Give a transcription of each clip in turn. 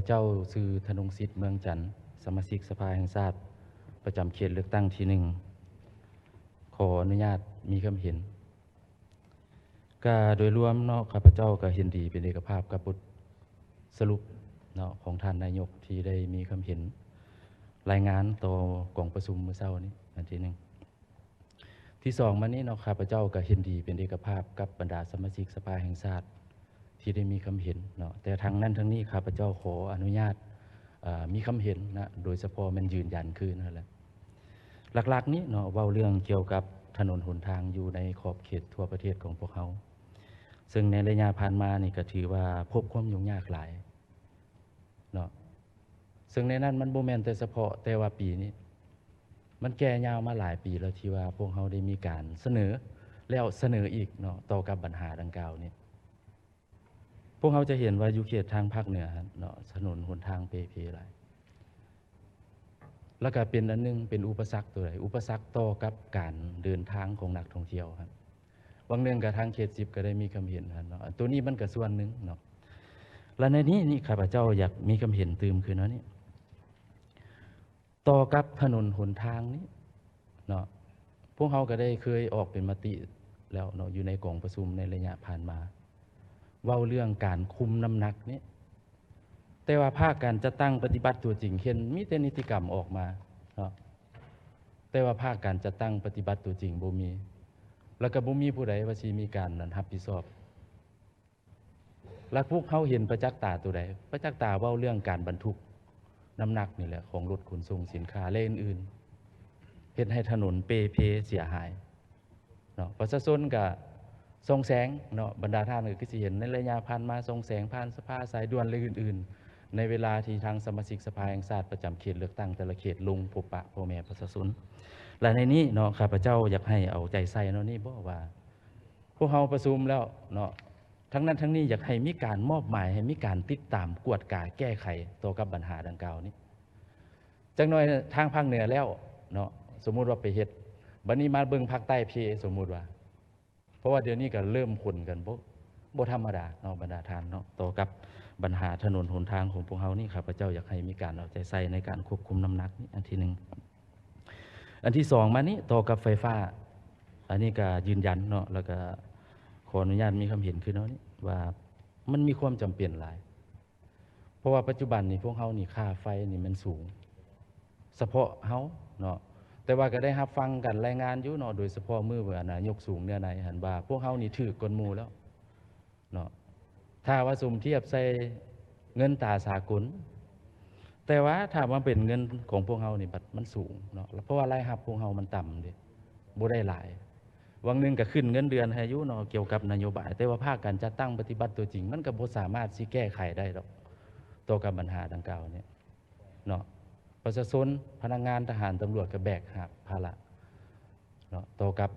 เจ้าชื่อธนงศิษย์เมืองจันทร์สมาชิกสภาแห่งชาติประจำเขตเลือกตั้งที่ 1ขออนุญาตมีคำเห็นก็โดยรวมเนาะข้าพเจ้าก็เห็นดีเป็นเอกภาพกับบทสรุปเนาะของท่านนายกที่ได้มีคำเห็นรายงานต่อกองประชุมเมื่อเช้านี้อันที่ 1ที่2มานี้เนาะข้าพเจ้าก็เห็นดีเป็นเอกภาพกับบรรดาสมาชิกสภาแห่งชาติที่ได้มีคำเห็นเนาะแต่ทางนั้นทางนี้ข้าพเจ้าขออนุญาตมีคำเห็นนะโดยเฉพาะมันยืนยันคือนั่นแหละหลักๆนี้เนาะเว้าเรื่องเกี่ยวกับถนนหนทางอยู่ในขอบเขตทั่วประเทศของพวกเขาซึ่งในระยะผ่านมานี่ก็ถือว่าพบความยุ่งยากหลายเนาะซึ่งในนั้นมันบ่แม่นแต่เฉพาะแต่ว่าปีนี้มันแก่ยาวมาหลายปีแล้วที่ว่าพวกเขาได้มีการเสนอแล้วเสนออีกเนาะต่อกับปัญหาดังกล่าวนี้พวกเขาจะเห็นว่าอยู่เขตทางภาคเหนือเนาะถนนหนทางเปหลายแล้วก็เป็นอันนึงเป็นอุปสรรคตัวใดอุปสรรคต่อกับการเดินทางของนักท่องเที่ยวครับบางเรื่องกับทางเขต10ก็ได้มีคำเห็นเนาะตัวนี้มันก็ส่วนหนึ่งเนาะและในนี้นี่ข้าพเจ้าอยากมีคำเห็นตืมคือเนาะนี่ต่อกับถนนหนทางนี้เนาะพวกเขาก็ได้เคยออกเป็นมติแล้วเนาะอยู่ในกองประชุมในระยะผ่านมาเว้าเรื่องการคุมน้ำหนักนี้แต่ว่าภาคการจะตั้งปฏิบัติตัวจริงเห็นมีแต่นิติกรรมออกมาเนาะแต่ว่าภาคการจะตั้งปฏิบัติตัวจริงบ่มีแล้วก็บ่มีผู้ใดว่าสิมีการรับผิดชอบและพวกเขาเห็นประจักษ์ตาตัวใดประจักษ์ตาเว้าเรื่องการบรรทุกน้ำหนักนี่แหละของรถขนส่งสินค้าและอื่นๆเฮ็ดให้ถนนเปเสียหายเนาะประชาชนก็ส่งแสงเนาะบรรดาท่านก็สิเห็นในระยะผ่านมาส่งแสงผ่านสภาสายด่วนและอื่นๆในเวลาที่ทางสมาชิกสภาแห่งชาติประจำเขตเลือกตั้งแต่ละเขตลงพบปะพ่อแม่ประชาชนและในนี้เนาะข้าพเจ้าอยากให้เอาใจใส่เนาะนี่บ่ว่าพวกเราประชุมแล้วเนาะทั้งนั้นทั้งนี้อยากให้มีการมอบหมายให้มีการติดตามกวดกาแก้ไขต่อกับปัญหาดังกล่าวนี้จักหน่อยทางภาคเหนือแล้วเนาะสมมุติว่าไปเฮ็ดบัดนี้มาเบิ่งภาคใต้เพสมมุติว่าเพราะว่าเดี๋ยวนี้ก็เริ่มคนกันบ่ธรรมดาเนาะบรรดาท่านเนาะต่อกับปัญหาถนนหนทางของพวกเฮานี่ข้าพเจ้าอยากให้มีการเอาใจใส่ในการควบคุมน้ำหนักนี่อันที่ 1อันที่2มานี้ต่อกับไฟฟ้าอันนี้ก็ยืนยันเนาะแล้วก็ขออนุญาตมีคำเห็นคือเนาะนี่ว่ามันมีความจำเป็นหลายเพราะว่าปัจจุบันนี่พวกเฮานี่ค่าไฟนี่มันสูงเฉพาะเฮาเนาะแต่ว่าก็ได้รับฟังกันรายงานอยู่เนาะโดยเฉพาะมื้อว่านายกสูงเนี่ยในหันว่าพวกเฮานี่ถูกกว่าหมู่แล้วเนาะถ้าว่าสมเทียบใส่เงินตราสากลแต่ว่าถ้ามันเป็นเงินของพวกเฮานี่บัดมันสูงเนาะเพราะว่ารายรับพวกเฮามันต่ำเด้บ่ได้หลายวังนึงก็ขึ้นเงินเดือนให้อยู่เนาะเกี่ยวกับนโยบายแต่ว่าภาคการจัดตั้งปฏิบัติตัวจริงมันก็บ่สามารถสิแก้ไขได้ดอกต่อกับปัญหาดังกล่าวนี้เนาะประชาชนพนักงานทหารตำรวจก็แบกรับภาระเนาะต่อกับ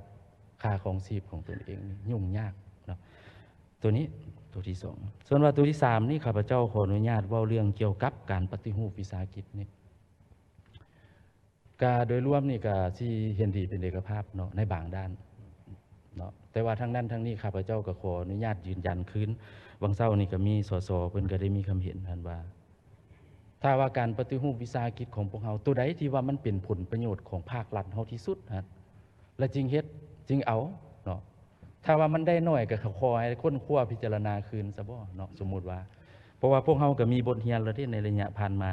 ค่าของชีพของตนเองนี่ยุ่งยากเนาะตัวนี้ตัวที่2ส่วนว่าตัวที่3นี่ข้าพเจ้าขออนุญาตเว้าเรื่องเกี่ยวกับการปฏิรูปวิสาหกิจนี่ก็โดยรวมนี่ก็สิเห็นดีเป็นเอกภาพเนาะในบางด้านเนาะแต่ว่าทั้งนั้นทั้งนี้ข้าพเจ้าก็ขออนุญาตยืนยันคืนวังเช้านี่ก็มีสสเพิ่นก็ได้มีคำเห็นท่านว่าถ้าว่าการปฏิรูปวิสาหกิจของพวกเฮาตัวใดที่ว่ามันเป็นผลประโยชน์ของภาครัฐเฮาที่สุดฮะและจริงเฮ็ดจริงเอาเนาะถ้าว่ามันได้น้อยก็ขอให้คนครัวพิจารณาคืนซะบ่เนาะสมมุติว่าเพราะว่าพวกเฮาก็มีบทเรียนแล้วที่ในระยะผ่านมา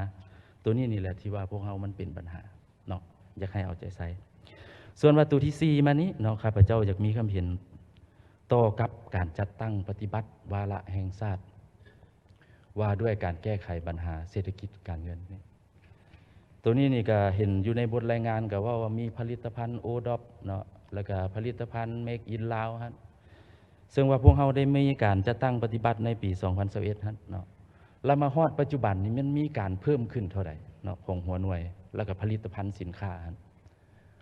ตัวนี้นี่แหละที่ว่าพวกเฮามันเป็นปัญหาเนาะอยากให้เอาใจใส่ส่วนวัตถุที่4มานี้เนาะข้าพเจ้าอยากมีคำเห็นต่อกับการจัดตั้งปฏิบัติวาระแห่งชาติว่าด้วยการแก้ไขปัญหาเศรษฐกิจการเงินนี่ตัวนี้นี่ก็เห็นอยู่ในบทรายงานก็ว่ามีผลิตภัณฑ์โอดอปเนาะแล้วก็ผลิตภัณฑ์เมคอินลาวฮะซึ่งว่าพวกเฮาได้มีการจัดตั้งปฏิบัติในปี2021ฮะเนาะแล้วมาฮอดปัจจุบันนี้มันมีการเพิ่มขึ้นเท่าใดเนาะของหัวหน่วยแล้วก็ผลิตภัณฑ์สินค้า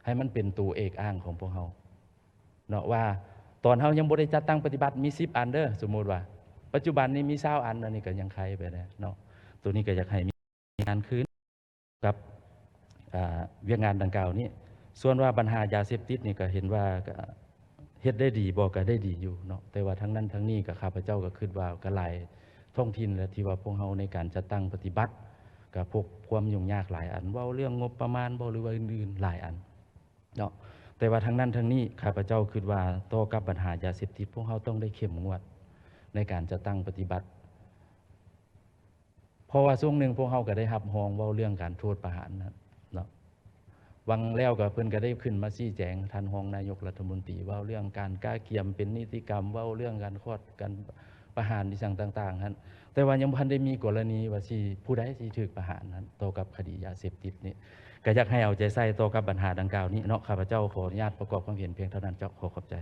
ให้มันเป็นตัวเอกอ้างของพวกเฮาเนาะว่าตอนเฮายังบ่ได้จัดตั้งปฏิบัติมี10อันเด้อสมมุติว่าปัจจุบันนี้มี20อันอันนี้ก็ยังใครไปแล้วเนาะตัวนี้ก็อยากให้มีงานคืนกับเวียกงานดังกล่าวนี้ส่วนว่าปัญหายาเสพติดนี่ก็เห็นว่าก็เฮ็ดได้ดีบ่ก็ได้ดีอยู่เนาะแต่ว่าทั้งนั้นทั้งนี้ก็ข้าพเจ้าก็คิดว่าก็หลาย ท้องถิ่นและที่ว่าพวกเฮาในการจัดตั้งปฏิบัติก็พบความยุ่งยากหลายอันเว้าเรื่องงบประมาณบ่หรือว่าอื่นๆหลายอันเนาะแต่ว่าทั้งนั้นทั้งนี้ข้าพเจ้าคิดว่าต่อกับปัญหายาเสพติดพวกเฮาต้องได้เข้มงวดในการจัดตั้งปฏิบัติเพราะว่าช่วงหนึ่งพวกเขาก็ได้รับรองเว้าเรื่องการโทษประหารนะเนาะวังแล้วก็เพิ่นก็ได้ขึ้นมาชี้แจงท่านรองนายกรัฐมนตรีเว้าเรื่องการก้าเกียมเป็นนิติกรรมเว้าเรื่องการคลอดการประหารที่สั่งต่างๆนั้นแต่ว่ายังบ่ทันได้มีกรณีว่าสิผู้ใดสิถูกประหารนั้นต่อกับคดียาเสพติดนี่ก็อยากให้เอาใจใส่ต่อกับปัญหาดังกล่าวนี้เนาะข้าพเจ้าขออนุญาตประกอบความเห็นเพียงเท่านั้นเจ้าขอขอบใจ